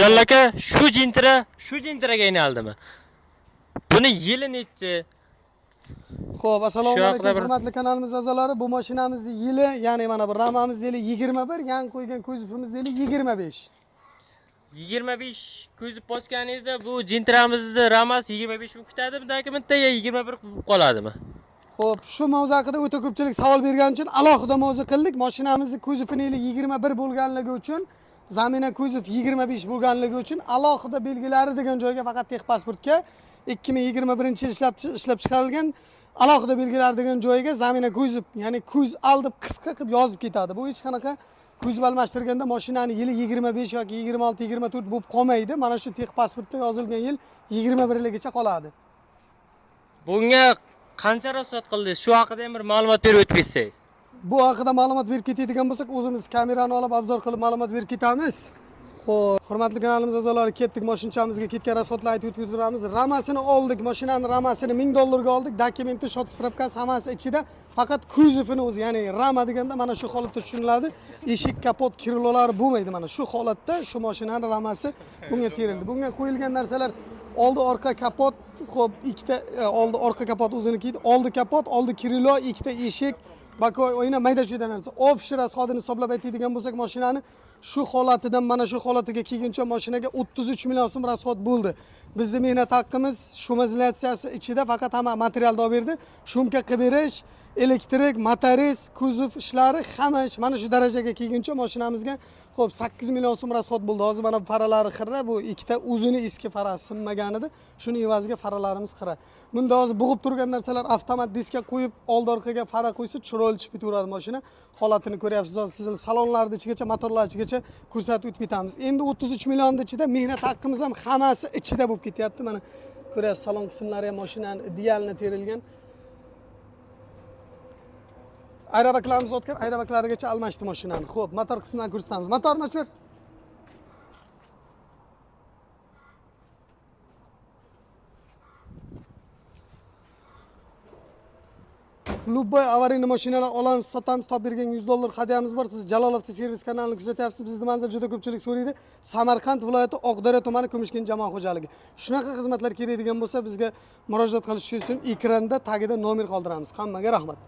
Jalol aka, shu jintiraga aynaldimi? Buni yili nechi? Xo'p, assalomu Shu alaykum haqida bir- hurmatli kanalimiz a'zolari. Bu mashinamizning yili, ya'ni mana bu Ramamiz yili 21, yan qo'ygan kuzovimiz yili 25. 25 ko'zib bosganingizda bu jintiramizni Ramas 25 ming kutadimi, yoki bitta 21 bo'lib qoladimi? Xo'p, shu mavzu haqida o'ta ko'pchilik savol bergani uchun alohida mavzu qildik. Mashinamizning kuzovining yili 21 bo'lganligi uchun, zamina kuzov 25 bo'lganligi uchun alohida belgilari degan joyga faqat texpasportga 2021-yil ishlab chiqarilgan alohida belgilar degan joyiga zamina kuzov, ya'ni kuz aldi qisqa qilib yozib ketadi. Bu hech qanaqa kuzov almashtirganda mashinaning yili 25 yoki 26, 24 bo'lib qolmaydi. Mana shu texpasportda yozilgan yil 21ligicha qoladi. Bunga qancha rasot qildingiz? Shu haqida ham bir ma'lumot berib o'tib ketsangiz. Bu haqida ma'lumot berib ketadigan bo'lsak, o'zimiz kamerani olib obzor qilib ma'lumot berib ketamiz. Xo'p, hurmatli kanalimiz a'zolari, ketdik mashinchamizga, ketgan rasotlarni aytib o'tib. Ramasini oldik, mashinaning ramasini $1000 ga oldik. Dokumenti, shot spravkasi hammasi ichida, faqat kuzovini o'zi, ya'ni rama deganda mana shu holatda tushuniladi. Eshik, kapot, kirilolari bo'lmaydi. Mana shu holatda shu mashinaning ramasi bunga terildi. Bunga qo'yilgan narsalar oldi orqa kapot, xo'p, ikkita oldi orqa kapot o'ziniki, oldi kapot, oldi kirilo, ikkita eshik, bakoy o'yina mayda-chuyda narsa. Ofshir ashodini hisoblab aytadigan bo'lsak, mashinani shu holatidan mana shu holatiga kelguncha mashinaga 33 million so'm rasxod bo'ldi. Bizning mehnat haqqimiz shumizatsiyasi ichida faqat hamma materialni olib berdi. Shumka qilib berish, elektrik, motoriz, kuzov ishlari hamma mana shu darajaga kelguncha mashinamizga xo'p 8 million so'm rasxod bo'ldi. Hozir mana faralari xira, bu ikkita uzuni eski fara sinmagan edi. Shuning evaziga faralarimiz xira. Bunda hozir bug'ib turgan narsalar avtomat diskga qo'yib, old orqaga fara qo'ysa chiroyli chiqib ketaveradi mashina. Holatini ko'ryapsiz. Siz salonlarning ichigacha, motorlar ichigacha ko'rsatib o'tib ketamiz. Endi 33 millionning ichida mehnat haqqimiz ham hammasi ichida bo'lib ketyapti. Mana ko'ryapsiz, salon qismlari ham mashinaning idealni terilgan. Ayrobaklarimiz o'tgan, ayrobaklarigacha almashdi mashinani. Xo'p, motor qismini ko'rsatamiz. Motorni ochir. Lubboy avariyli mashinalar olamiz, sotamiz, top bergan $100 hadyamiz bor. Siz Jalolovda servis kanalini kuzatyapsiz. Bizning manzil juda ko'pchilik so'raydi. Samarqand viloyati Oqdaryo tumani Kumushkin jamoat xo'jaligi. Shunaqa xizmatlar kerakdigan bo'lsa, bizga murojaat qilish uchun ekranda tagida nomer qoldiramiz. Hammaga rahmat.